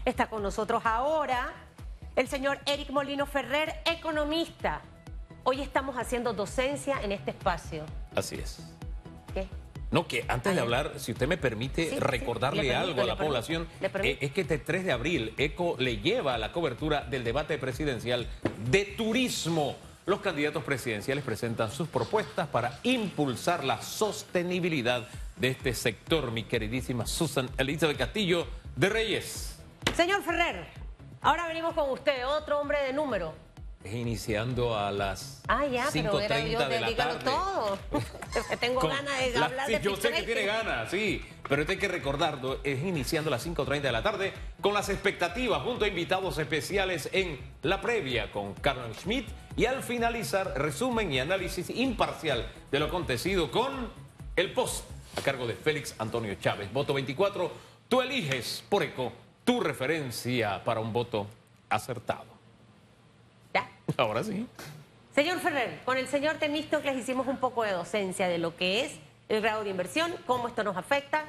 Está con nosotros ahora el señor Eric Molino Ferrer, economista. Hoy estamos haciendo docencia en este espacio. Así es. ¿Qué? No, que antes de hablar, si usted me permite recordarle algo a la población, es que este 3 de abril ECO le lleva a la cobertura del debate presidencial de turismo. Los candidatos presidenciales presentan sus propuestas para impulsar la sostenibilidad de este sector. Mi queridísima Susan Elizabeth Castillo de Reyes. Señor Ferrer, ahora venimos con usted, otro hombre de número. Iniciando a las 5:30 de la tarde. Todo. Tengo ganas de hablar de yo sé que tiene ganas, sí, pero esto hay que recordarlo, es iniciando a las 5:30 de la tarde con las expectativas junto a invitados especiales en la previa con Carmen Schmidt y al finalizar resumen y análisis imparcial de lo acontecido con el post a cargo de Félix Antonio Chávez. Voto 24, tú eliges por ECO tu referencia para un voto acertado. ¿Ya? Ahora sí. Señor Ferrer, con el señor Temístocles hicimos un poco de docencia de lo que es el grado de inversión, cómo esto nos afecta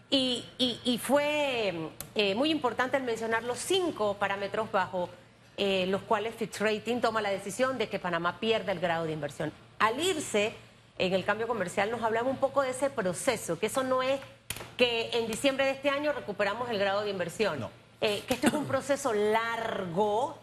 y fue muy importante el mencionar los 5 parámetros bajo los cuales Fitch Rating toma la decisión de que Panamá pierda el grado de inversión. Al irse en el cambio comercial nos hablaba un poco de ese proceso, que eso no es que en diciembre de este año recuperamos el grado de inversión, no. Que esto es un proceso largo,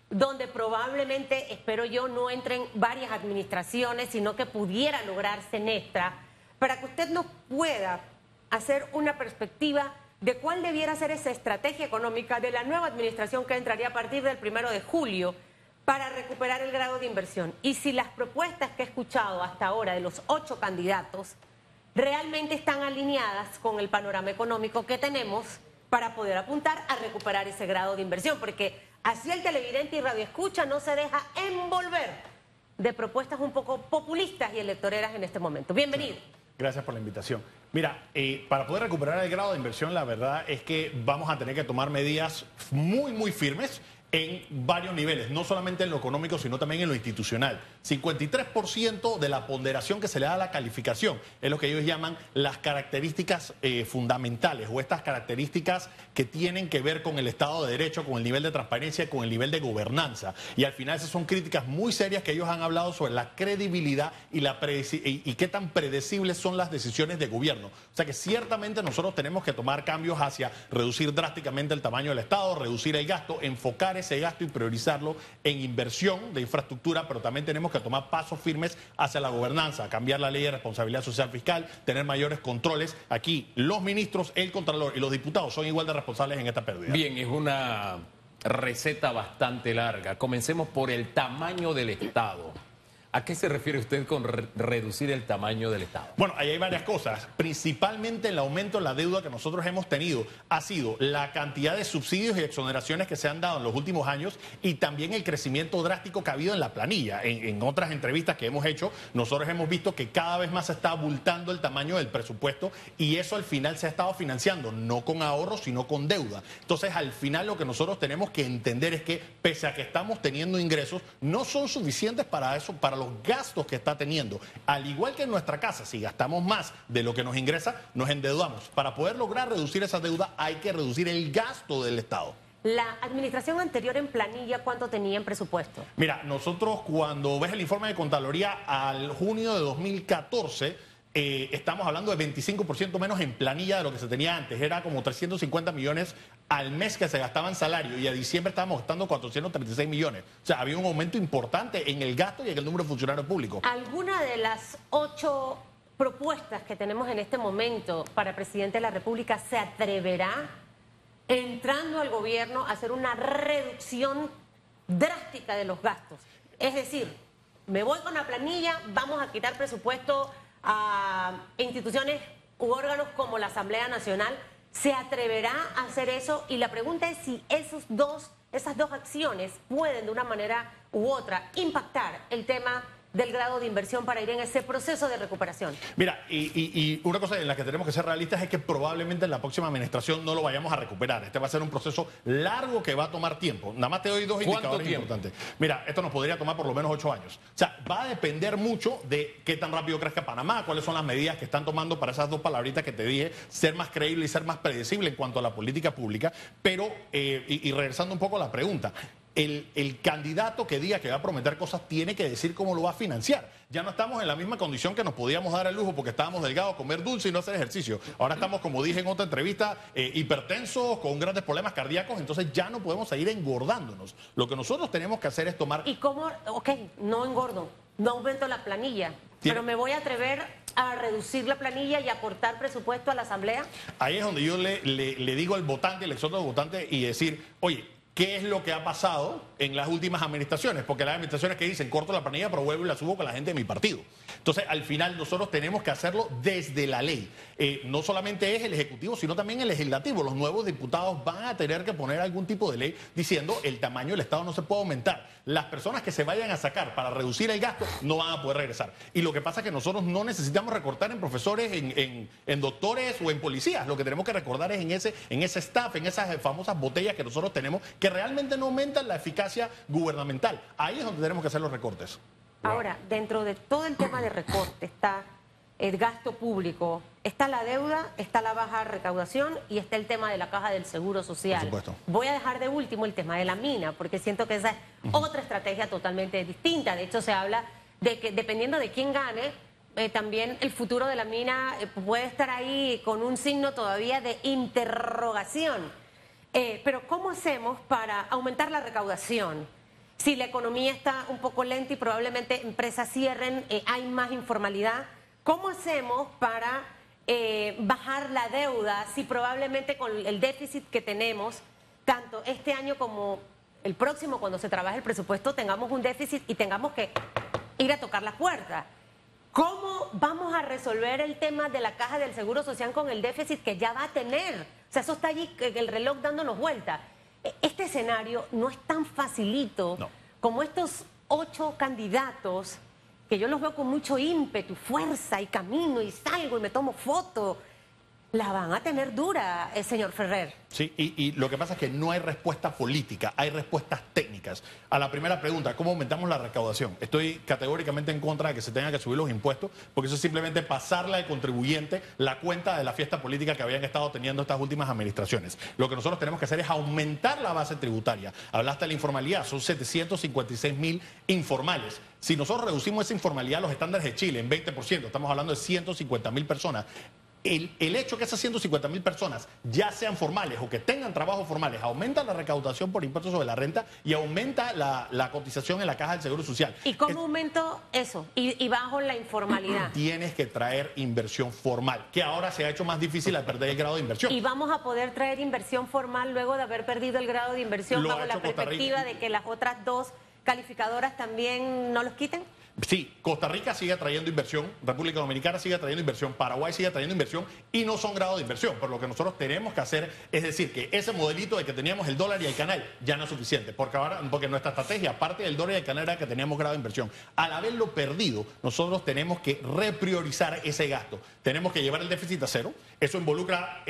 donde probablemente, espero yo, no entren varias administraciones, sino que pudiera lograrse en esta, para que usted nos pueda hacer una perspectiva de cuál debiera ser esa estrategia económica de la nueva administración que entraría a partir del 1 de julio para recuperar el grado de inversión. Y si las propuestas que he escuchado hasta ahora de los 8 candidatos realmente están alineadas con el panorama económico que tenemos para poder apuntar a recuperar ese grado de inversión, porque así el televidente y radioescucha no se deja envolver de propuestas un poco populistas y electoreras en este momento. Bienvenido. Gracias por la invitación. Mira, para poder recuperar el grado de inversión, la verdad es que vamos a tener que tomar medidas muy firmes en varios niveles, no solamente en lo económico, sino también en lo institucional. 53% de la ponderación que se le da a la calificación es lo que ellos llaman las características fundamentales o estas características que tienen que ver con el Estado de Derecho, con el nivel de transparencia, con el nivel de gobernanza. Y al final esas son críticas muy serias que ellos han hablado sobre la credibilidad y qué tan predecibles son las decisiones de gobierno. O sea que ciertamente nosotros tenemos que tomar cambios hacia reducir drásticamente el tamaño del Estado, reducir el gasto, enfocar ese gasto y priorizarlo en inversión de infraestructura, pero también tenemos que tomar pasos firmes hacia la gobernanza, cambiar la ley de responsabilidad social fiscal, tener mayores controles. Aquí los ministros, el Contralor y los diputados son igual de responsables en esta pérdida. Bien, es una receta bastante larga. Comencemos por el tamaño del Estado. ¿A qué se refiere usted con reducir el tamaño del Estado? Bueno, ahí hay varias cosas. Principalmente el aumento en la deuda que nosotros hemos tenido ha sido la cantidad de subsidios y exoneraciones que se han dado en los últimos años y también el crecimiento drástico que ha habido en la planilla. En otras entrevistas que hemos hecho, nosotros hemos visto que cada vez más se está abultando el tamaño del presupuesto y eso al final se ha estado financiando, no con ahorros, sino con deuda. Entonces, al final lo que nosotros tenemos que entender es que, pese a que estamos teniendo ingresos, no son suficientes para eso, para los gastos que está teniendo. Al igual que en nuestra casa, si gastamos más de lo que nos ingresa, nos endeudamos. Para poder lograr reducir esa deuda hay que reducir el gasto del Estado. La administración anterior en planilla, ¿cuánto tenía en presupuesto? Mira, nosotros cuando ves el informe de Contraloría al junio de 2014, estamos hablando de 25% menos en planilla de lo que se tenía antes. Era como 350 millones al mes que se gastaban salario y a diciembre estábamos gastando 436 millones. O sea, había un aumento importante en el gasto y en el número de funcionarios públicos. ¿Alguna de las 8 propuestas que tenemos en este momento para presidente de la República se atreverá, entrando al gobierno, a hacer una reducción drástica de los gastos? Es decir, me voy con la planilla, vamos a quitar presupuesto a instituciones u órganos como la Asamblea Nacional. ¿Se atreverá a hacer eso? Y la pregunta es si esas dos acciones pueden de una manera u otra impactar el tema del grado de inversión para ir en ese proceso de recuperación? Mira, y una cosa en la que tenemos que ser realistas es que probablemente en la próxima administración no lo vayamos a recuperar. Este va a ser un proceso largo que va a tomar tiempo. Nada más te doy dos indicadores importantes. Mira, esto nos podría tomar por lo menos 8 años. O sea, va a depender mucho de qué tan rápido crezca Panamá, cuáles son las medidas que están tomando para esas dos palabritas que te dije, ser más creíble y ser más predecible en cuanto a la política pública. Pero, y regresando un poco a la pregunta, el candidato que diga que va a prometer cosas tiene que decir cómo lo va a financiar. Ya no estamos en la misma condición que nos podíamos dar el lujo porque estábamos delgados, comer dulce y no hacer ejercicio. Ahora estamos, como dije en otra entrevista, hipertensos, con grandes problemas cardíacos, entonces ya no podemos seguir engordándonos. Lo que nosotros tenemos que hacer es tomar... ¿Y cómo? Ok, no engordo, no aumento la planilla, pero me voy a atrever a reducir la planilla y aportar presupuesto a la Asamblea. Ahí es donde yo le digo al votante, le exhorto al votante y decir, oye, ¿qué es lo que ha pasado en las últimas administraciones? Porque las administraciones que dicen, corto la planilla, pero vuelvo y la subo con la gente de mi partido. Entonces, al final, nosotros tenemos que hacerlo desde la ley. No solamente es el Ejecutivo, sino también el Legislativo. Los nuevos diputados van a tener que poner algún tipo de ley diciendo el tamaño del Estado no se puede aumentar. Las personas que se vayan a sacar para reducir el gasto no van a poder regresar. Y lo que pasa es que nosotros no necesitamos recortar en profesores, en doctores o en policías. Lo que tenemos que recordar es en ese staff, en esas famosas botellas que nosotros tenemos, que realmente no aumentan la eficacia gubernamental. Ahí es donde tenemos que hacer los recortes. Ahora, dentro de todo el tema de recorte está el gasto público, está la deuda, está la baja recaudación y está el tema de la caja del Seguro Social. Por supuesto. Voy a dejar de último el tema de la mina, porque siento que esa es otra estrategia totalmente distinta. De hecho, se habla de que dependiendo de quién gane, también el futuro de la mina puede estar ahí con un signo todavía de interrogación. Pero ¿cómo hacemos para aumentar la recaudación? Si la economía está un poco lenta y probablemente empresas cierren, hay más informalidad, ¿cómo hacemos para bajar la deuda si probablemente con el déficit que tenemos, tanto este año como el próximo, cuando se trabaje el presupuesto, tengamos un déficit y tengamos que ir a tocar la puerta? ¿Cómo vamos a resolver el tema de la caja del Seguro Social con el déficit que ya va a tener? O sea, eso está allí, el reloj dándonos vuelta. Este escenario no es tan facilito como estos 8 candidatos que yo los veo con mucho ímpetu, fuerza y camino y salgo y me tomo foto. La van a tener dura, señor Ferrer. Sí, y lo que pasa es que no hay respuesta política, hay respuestas técnicas. A la primera pregunta, ¿cómo aumentamos la recaudación? Estoy categóricamente en contra de que se tengan que subir los impuestos, porque eso es simplemente pasarle al contribuyente la cuenta de la fiesta política que habían estado teniendo estas últimas administraciones. Lo que nosotros tenemos que hacer es aumentar la base tributaria. Hablaste de la informalidad, son 756.000 informales. Si nosotros reducimos esa informalidad a los estándares de Chile en 20%, estamos hablando de 150.000 personas. El hecho que esas 150.000 personas ya sean formales o que tengan trabajos formales aumenta la recaudación por impuestos sobre la renta y aumenta la cotización en la caja del Seguro Social. ¿Y cómo aumento eso? Y bajo la informalidad. Tienes que traer inversión formal, que ahora se ha hecho más difícil al perder el grado de inversión. ¿Y vamos a poder traer inversión formal luego de haber perdido el grado de inversión bajo la perspectiva de que las otras 2 calificadoras también no los quiten? Sí, Costa Rica sigue trayendo inversión, República Dominicana sigue trayendo inversión, Paraguay sigue trayendo inversión y no son grados de inversión. Pero lo que nosotros tenemos que hacer es decir que ese modelito de que teníamos el dólar y el canal ya no es suficiente, porque nuestra estrategia, aparte del dólar y el canal, era que teníamos grado de inversión. Al haberlo perdido, nosotros tenemos que repriorizar ese gasto. Tenemos que llevar el déficit a cero. Eso involucra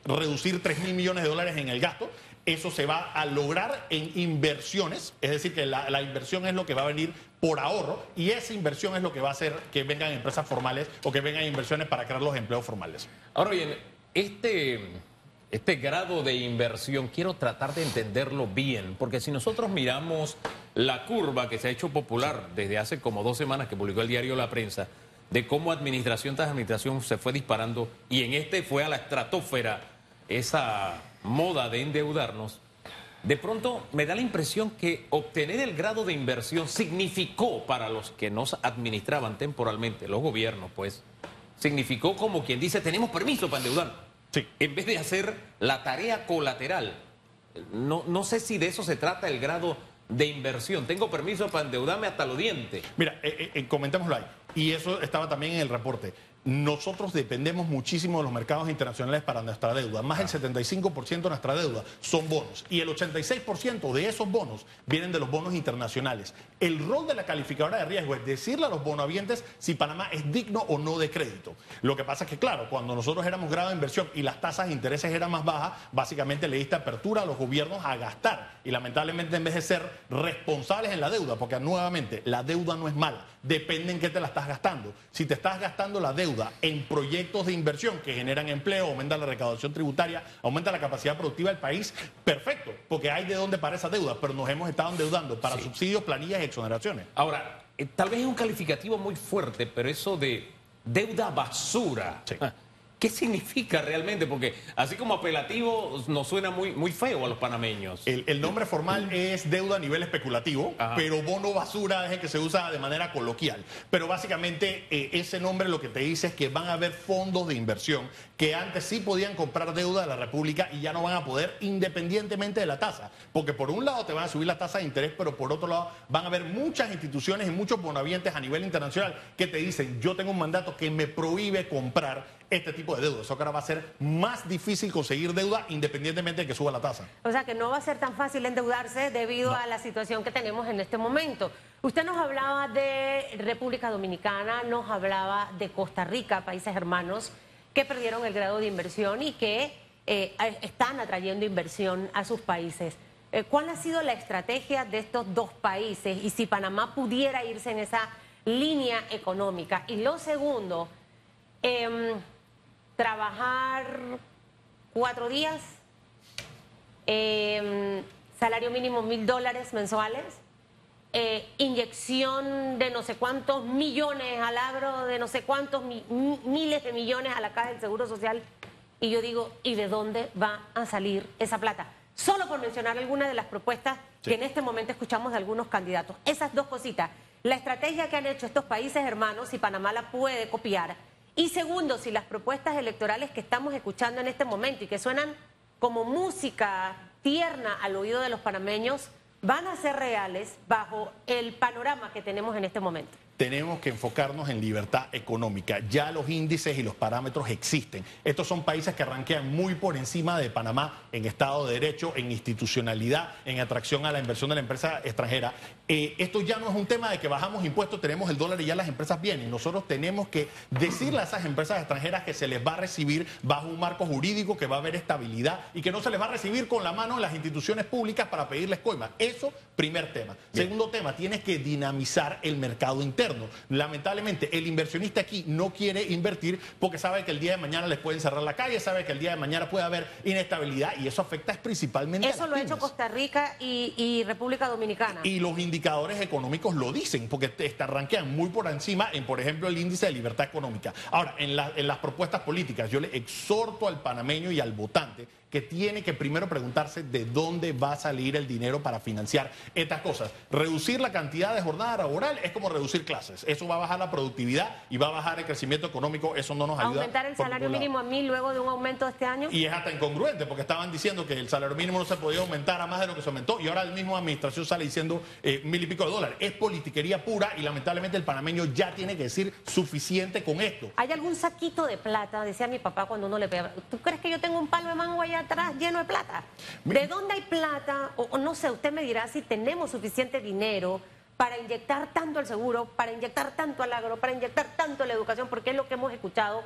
reducir 3.000 millones de dólares en el gasto. Eso se va a lograr en inversiones, es decir, que la inversión es lo que va a venir por ahorro y esa inversión es lo que va a hacer que vengan empresas formales o que vengan inversiones para crear los empleos formales. Ahora bien, este grado de inversión quiero tratar de entenderlo bien, porque si nosotros miramos la curva que se ha hecho popular desde hace como 2 semanas que publicó el diario La Prensa, de cómo administración tras administración se fue disparando y en este fue a la estratosfera esa moda de endeudarnos, de pronto me da la impresión que obtener el grado de inversión significó para los que nos administraban temporalmente, los gobiernos, pues, significó como quien dice, tenemos permiso para endeudarnos. Sí. En vez de hacer la tarea colateral. No sé si de eso se trata el grado de inversión. Tengo permiso para endeudarme hasta los dientes. Mira, comentémoslo ahí. Y eso estaba también en el reporte. nosotros dependemos muchísimo de los mercados internacionales para nuestra deuda. Más del 75% de nuestra deuda son bonos. Y el 86% de esos bonos vienen de los bonos internacionales. El rol de la calificadora de riesgo es decirle a los bonohabientes si Panamá es digno o no de crédito. Lo que pasa es que, claro, cuando nosotros éramos grado de inversión y las tasas de intereses eran más bajas, básicamente le diste apertura a los gobiernos a gastar. Y lamentablemente, en vez de ser responsables en la deuda, porque nuevamente la deuda no es mala, depende en qué te la estás gastando. Si te estás gastando la deuda en proyectos de inversión que generan empleo, aumentan la recaudación tributaria, aumentan la capacidad productiva del país, perfecto, porque hay de dónde para esa deuda, pero nos hemos estado endeudando para subsidios, planillas y exoneraciones. Ahora, tal vez es un calificativo muy fuerte, pero eso de deuda basura, Sí. ¿qué significa realmente? Porque así como apelativo nos suena muy feo a los panameños. El nombre formal es deuda a nivel especulativo, Ajá. pero bono basura es el que se usa de manera coloquial. Pero básicamente ese nombre lo que te dice es que van a haber fondos de inversión que antes sí podían comprar deuda de la República y ya no van a poder independientemente de la tasa. Porque por un lado te van a subir la tasa de interés, pero por otro lado van a haber muchas instituciones y muchos bonavientes a nivel internacional que te dicen, yo tengo un mandato que me prohíbe comprar este tipo de deuda. Eso que ahora va a ser más difícil conseguir deuda independientemente de que suba la tasa. O sea que no va a ser tan fácil endeudarse debido No. a la situación que tenemos en este momento. Usted nos hablaba de República Dominicana, nos hablaba de Costa Rica, países hermanos que perdieron el grado de inversión y que están atrayendo inversión a sus países. ¿Cuál ha sido la estrategia de estos dos países y si Panamá pudiera irse en esa línea económica? Y lo segundo, trabajar 4 días, salario mínimo $1.000 mensuales, inyección de no sé cuántos millones al agro, de no sé cuántos miles de millones a la Caja del Seguro Social. Y yo digo, ¿y de dónde va a salir esa plata? Solo por mencionar algunas de las propuestas que en este momento escuchamos de algunos candidatos. Esas dos cositas. La estrategia que han hecho estos países hermanos, si Panamá la puede copiar. Y segundo, si las propuestas electorales que estamos escuchando en este momento y que suenan como música tierna al oído de los panameños, van a ser reales bajo el panorama que tenemos en este momento. Tenemos que enfocarnos en libertad económica. Ya los índices y los parámetros existen. Estos son países que ranquean muy por encima de Panamá en Estado de Derecho, en institucionalidad, en atracción a la inversión de la empresa extranjera. Esto ya no es un tema de que bajamos impuestos, tenemos el dólar y ya las empresas vienen. Nosotros tenemos que decirle a esas empresas extranjeras que se les va a recibir bajo un marco jurídico, que va a haber estabilidad y que no se les va a recibir con la mano en las instituciones públicas para pedirles coimas. Eso, primer tema. Bien. Segundo tema, tienes que dinamizar el mercado interno. Lamentablemente, el inversionista aquí no quiere invertir porque sabe que el día de mañana les pueden cerrar la calle, sabe que el día de mañana puede haber inestabilidad y eso afecta principalmente a Eso las lo ha hecho pymes. Costa Rica y República Dominicana. Y los indicadores económicos lo dicen, porque ranquean muy por encima en, por ejemplo, el índice de libertad económica. Ahora, en las propuestas políticas, yo le exhorto al panameño y al votante que tiene que primero preguntarse de dónde va a salir el dinero para financiar estas cosas. Reducir la cantidad de jornada laboral es como reducir clases. Eso va a bajar la productividad y va a bajar el crecimiento económico. Eso no nos ayuda. Aumentar el por salario ningún lado. mínimo a 1.000 luego de un aumento de este año. Y es hasta incongruente, porque estaban diciendo que el salario mínimo no se podía aumentar a más de lo que se aumentó, y ahora la misma administración sale diciendo $1.000 y pico de dólares. Es politiquería pura y lamentablemente el panameño ya tiene que decir suficiente con esto. ¿Hay algún saquito de plata? Decía mi papá cuando uno le pegaba. ¿Tú crees que yo tengo un palo de mango allá atrás lleno de plata? ¿De dónde hay plata? O no sé, usted me dirá si tenemos suficiente dinero para inyectar tanto al seguro, para inyectar tanto al agro, para inyectar tanto a la educación, porque es lo que hemos escuchado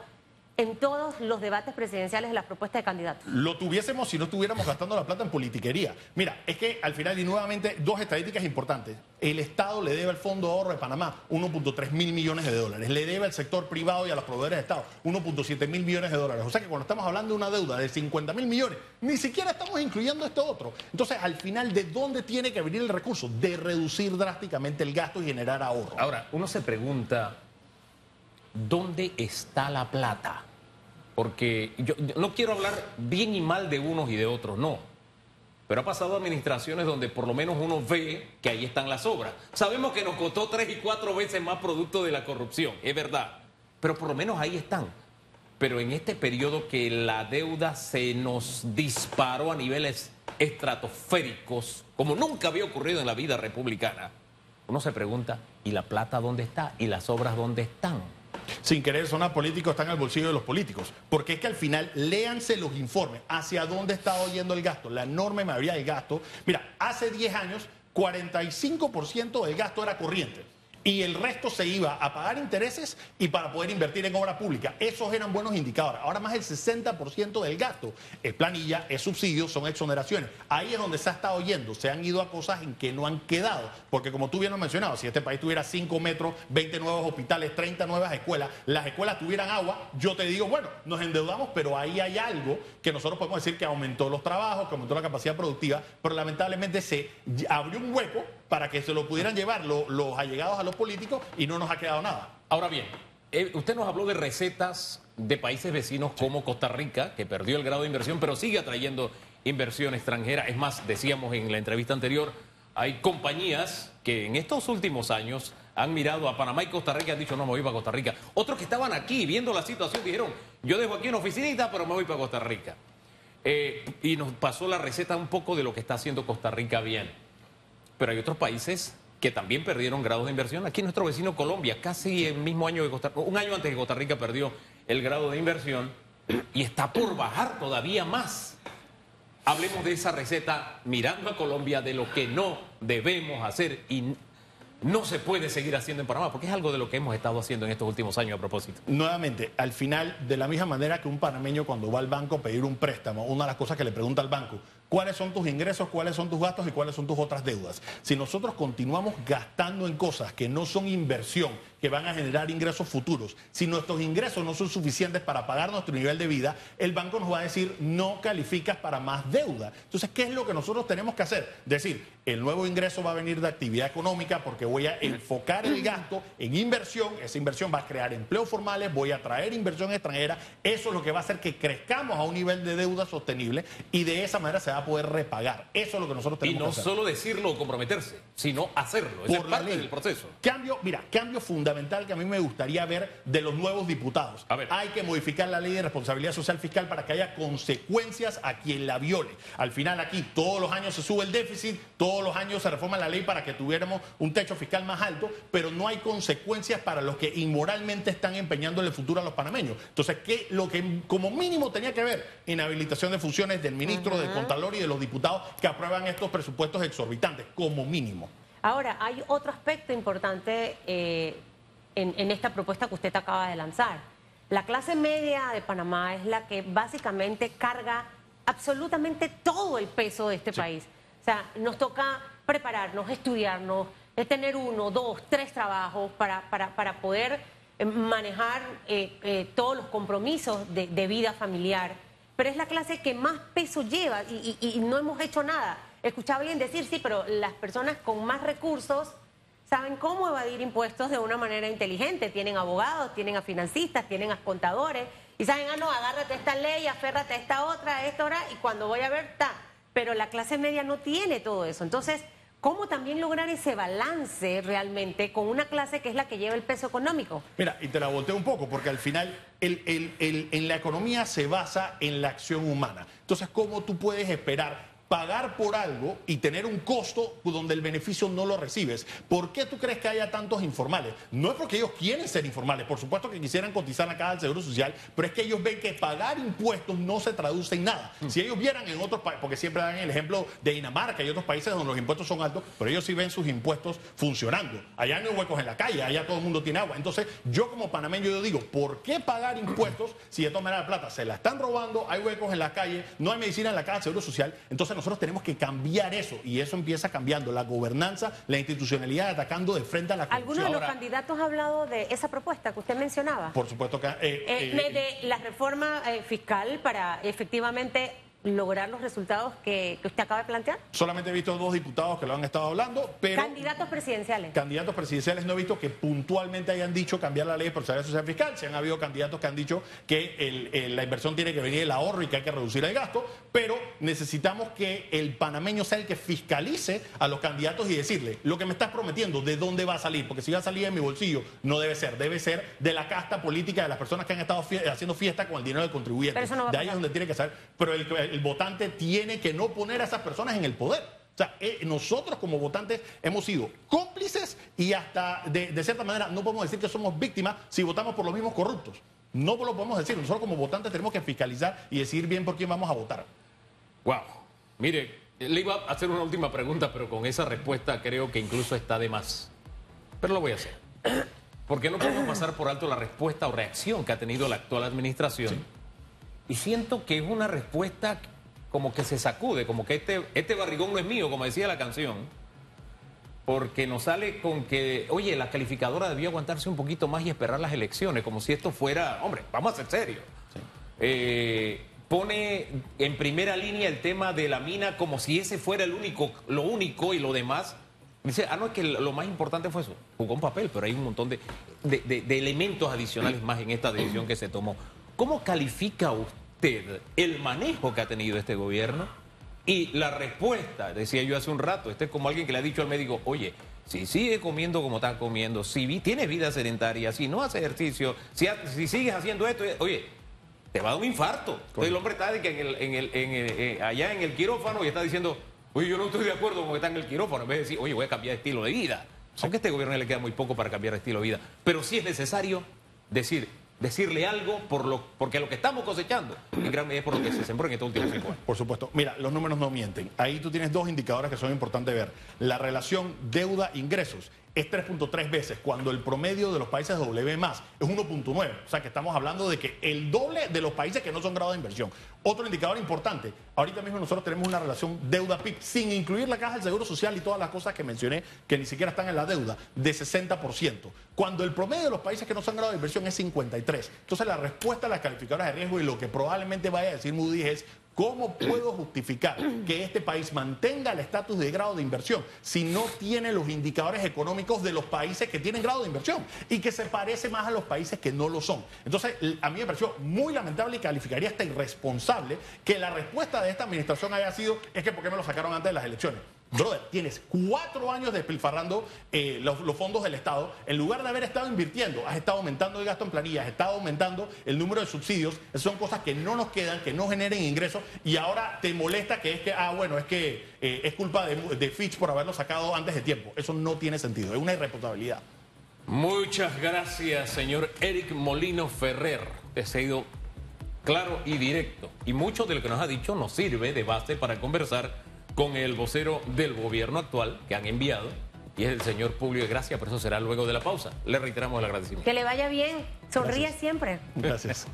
en todos los debates presidenciales de las propuestas de candidatos. Lo tuviésemos si no estuviéramos gastando la plata en politiquería. Mira, es que al final, y nuevamente, dos estadísticas importantes. El Estado le debe al Fondo de Ahorro de Panamá 1.3 mil millones de dólares. Le debe al sector privado y a los proveedores de Estado 1.7 mil millones de dólares. O sea que cuando estamos hablando de una deuda de 50 mil millones, ni siquiera estamos incluyendo esto otro. Entonces, al final, ¿de dónde tiene que venir el recurso? De reducir drásticamente el gasto y generar ahorro. Ahora, uno se pregunta, ¿dónde está la plata? Porque yo no quiero hablar bien y mal de unos y de otros, no. Pero ha pasado administraciones donde por lo menos uno ve que ahí están las obras. Sabemos que nos costó 3 y 4 veces más producto de la corrupción, es verdad. Pero por lo menos ahí están. Pero en este periodo que la deuda se nos disparó a niveles estratosféricos, como nunca había ocurrido en la vida republicana, uno se pregunta, ¿y la plata dónde está? ¿Y las obras dónde están? Sin querer sonar político, está en el bolsillo de los políticos. Porque es que al final, léanse los informes, hacia dónde está yendo el gasto, la enorme mayoría del gasto. Mira, hace 10 años, 45% del gasto era corriente. Y el resto se iba a pagar intereses y para poder invertir en obra pública. Esos eran buenos indicadores. Ahora más del 60% del gasto es planilla, es subsidio, son exoneraciones. Ahí es donde se ha estado yendo. Se han ido a cosas en que no han quedado. Porque como tú bien lo has mencionado, si este país tuviera 5 metros, 20 nuevos hospitales, 30 nuevas escuelas, las escuelas tuvieran agua, yo te digo, bueno, nos endeudamos, pero ahí hay algo que nosotros podemos decir que aumentó los trabajos, que aumentó la capacidad productiva, pero lamentablemente se abrió un hueco para que se lo pudieran llevar los allegados a los políticos y no nos ha quedado nada. Ahora bien, usted nos habló de recetas de países vecinos como Costa Rica, que perdió el grado de inversión, pero sigue atrayendo inversión extranjera. Es más, decíamos en la entrevista anterior, hay compañías que en estos últimos años han mirado a Panamá y Costa Rica y han dicho, no, me voy para Costa Rica. Otros que estaban aquí viendo la situación dijeron, yo dejo aquí una oficinita, pero me voy para Costa Rica. Y nos pasó la receta un poco de lo que está haciendo Costa Rica bien. Pero hay otros países que también perdieron grados de inversión. Aquí nuestro vecino Colombia, casi el mismo año que Costa Rica, un año antes que Costa Rica perdió el grado de inversión y está por bajar todavía más. Hablemos de esa receta mirando a Colombia, de lo que no debemos hacer y no se puede seguir haciendo en Panamá, porque es algo de lo que hemos estado haciendo en estos últimos años a propósito. Nuevamente, al final, de la misma manera que un panameño cuando va al banco a pedir un préstamo, una de las cosas que le pregunta al banco, ¿cuáles son tus ingresos, cuáles son tus gastos y cuáles son tus otras deudas? Si nosotros continuamos gastando en cosas que no son inversión, que van a generar ingresos futuros, si nuestros ingresos no son suficientes para pagar nuestro nivel de vida, el banco nos va a decir, no calificas para más deuda. Entonces, ¿qué es lo que nosotros tenemos que hacer? Decir, el nuevo ingreso va a venir de actividad económica porque voy a enfocar el gasto en inversión, esa inversión va a crear empleos formales, voy a traer inversión extranjera, eso es lo que va a hacer que crezcamos a un nivel de deuda sostenible y de esa manera se va a poder repagar. Eso es lo que nosotros tenemos que hacer. Y no solo decirlo o comprometerse, sino hacerlo. Esa es parte del proceso. Cambio fundamental que a mí me gustaría ver de los nuevos diputados. Hay que modificar la ley de responsabilidad social fiscal para que haya consecuencias a quien la viole. Al final aquí todos los años se sube el déficit, todos los años se reforma la ley para que tuviéramos un techo fiscal más alto, pero no hay consecuencias para los que inmoralmente están empeñando en el futuro a los panameños. Entonces, lo que como mínimo tenía que ver inhabilitación de funciones del ministro, del Contralor y de los diputados que aprueban estos presupuestos exorbitantes, como mínimo. Ahora, hay otro aspecto importante en esta propuesta que usted acaba de lanzar. La clase media de Panamá es la que básicamente carga absolutamente todo el peso de este país. O sea, nos toca prepararnos, estudiarnos, tener 1, 2, 3 trabajos para poder manejar todos los compromisos de vida familiar. Pero es la clase que más peso lleva y no hemos hecho nada. Escuchaba a alguien decir, sí, pero las personas con más recursos saben cómo evadir impuestos de una manera inteligente. Tienen abogados, tienen a financistas, tienen a contadores y saben, no, agárrate a esta ley, aférrate a esta otra, a esta hora y cuando voy a ver, está. Pero la clase media no tiene todo eso. Entonces, ¿cómo también lograr ese balance realmente con una clase que es la que lleva el peso económico? Mira, y te la volteo un poco, porque al final en la economía se basa en la acción humana. Entonces, ¿cómo tú puedes esperar pagar por algo y tener un costo donde el beneficio no lo recibes? ¿Por qué tú crees que haya tantos informales? No es porque ellos quieren ser informales, por supuesto que quisieran cotizar la caja del Seguro Social, pero es que ellos ven que pagar impuestos no se traduce en nada. Si ellos vieran en otros países, porque siempre dan el ejemplo de Dinamarca y otros países donde los impuestos son altos, pero ellos sí ven sus impuestos funcionando. Allá no hay huecos en la calle, allá todo el mundo tiene agua. Entonces, yo como panameño, yo digo, ¿por qué pagar impuestos si de todas maneras la plata se la están robando, hay huecos en la calle, no hay medicina en la caja del Seguro Social? Entonces, nosotros tenemos que cambiar eso y eso empieza cambiando la gobernanza, la institucionalidad, atacando de frente a la corrupción. ¿Alguno de los candidatos ha hablado de esa propuesta que usted mencionaba? Por supuesto que... de la reforma fiscal para efectivamente lograr los resultados que usted acaba de plantear. Solamente he visto 2 diputados que lo han estado hablando, pero... Candidatos presidenciales. Candidatos presidenciales no he visto que puntualmente hayan dicho cambiar la ley de responsabilidad social fiscal. Se han habido candidatos que han dicho que la inversión tiene que venir del ahorro y que hay que reducir el gasto, pero necesitamos que el panameño sea el que fiscalice a los candidatos y decirle, lo que me estás prometiendo, ¿de dónde va a salir? Porque si va a salir de mi bolsillo, no debe ser de la casta política de las personas que han estado haciendo fiesta con el dinero del contribuyente. Pero eso no va a de ahí pasar. es donde tiene que saber, pero el votante tiene que no poner a esas personas en el poder. sea, nosotros como votantes hemos sido cómplices y hasta de cierta manera no podemos decir que somos víctimas si votamos por los mismos corruptos. No lo podemos decir. Nosotros como votantes tenemos que fiscalizar y decidir bien por quién vamos a votar. Wow. Mire, le iba a hacer una última pregunta, pero con esa respuesta creo que incluso está de más. Pero lo voy a hacer. Porque no podemos pasar por alto la respuesta o reacción que ha tenido la actual administración. Sí. Y siento que es una respuesta como que se sacude, como que este barrigón no es mío, como decía la canción, porque nos sale con que, oye, la calificadora debió aguantarse un poquito más y esperar las elecciones, como si esto fuera, hombre, vamos a ser serios. Sí. Pone en primera línea el tema de la mina como si ese fuera lo único y lo demás. Dice, no, es que lo más importante fue eso, jugó un papel, pero hay un montón de elementos adicionales más en esta decisión que se tomó. ¿Cómo califica usted el manejo que ha tenido este gobierno y la respuesta? Decía yo hace un rato, este es como alguien que le ha dicho al médico, oye, si sigue comiendo como está comiendo, si tienes vida sedentaria, si no hace ejercicio, si sigues haciendo esto, oye, te va a dar un infarto. Entonces el hombre está allá en el quirófano y está diciendo, oye, yo no estoy de acuerdo con que está en el quirófano, en vez de decir, oye, voy a cambiar de estilo de vida. Aunque a este gobierno le queda muy poco para cambiar de estilo de vida, pero sí es necesario decirle algo porque lo que estamos cosechando en gran medida es por lo que se sembró en estos últimos 5 años. Por supuesto. Mira, los números no mienten. Ahí tú tienes dos indicadores que son importantes ver. La relación deuda-ingresos es 3.3 veces, cuando el promedio de los países W+ es 1.9. O sea que estamos hablando de que el doble de los países que no son grado de inversión. Otro indicador importante, ahorita mismo nosotros tenemos una relación deuda-PIB, sin incluir la caja del Seguro Social y todas las cosas que mencioné, que ni siquiera están en la deuda, de 60%. Cuando el promedio de los países que no son grado de inversión es 53%. Entonces la respuesta a las calificadoras de riesgo y lo que probablemente vaya a decir Moody's es, ¿cómo puedo justificar que este país mantenga el estatus de grado de inversión si no tiene los indicadores económicos de los países que tienen grado de inversión y que se parece más a los países que no lo son? Entonces, a mí me pareció muy lamentable y calificaría hasta irresponsable que la respuesta de esta administración haya sido, es que ¿por qué me lo sacaron antes de las elecciones? Brother, tienes 4 años despilfarrando los fondos del Estado. En lugar de haber estado invirtiendo, has estado aumentando el gasto en planillas, has estado aumentando el número de subsidios. Esas son cosas que no nos quedan, que no generen ingresos. Y ahora te molesta que es culpa de Fitch por haberlo sacado antes de tiempo. Eso no tiene sentido, es una irresponsabilidad. Muchas gracias, señor Eric Molino Ferrer. Ha sido claro y directo. Y mucho de lo que nos ha dicho nos sirve de base para conversar con el vocero del gobierno actual que han enviado, y es el señor Publio de Gracia, pero eso será luego de la pausa. Le reiteramos el agradecimiento. Que le vaya bien, sonríe siempre. Gracias.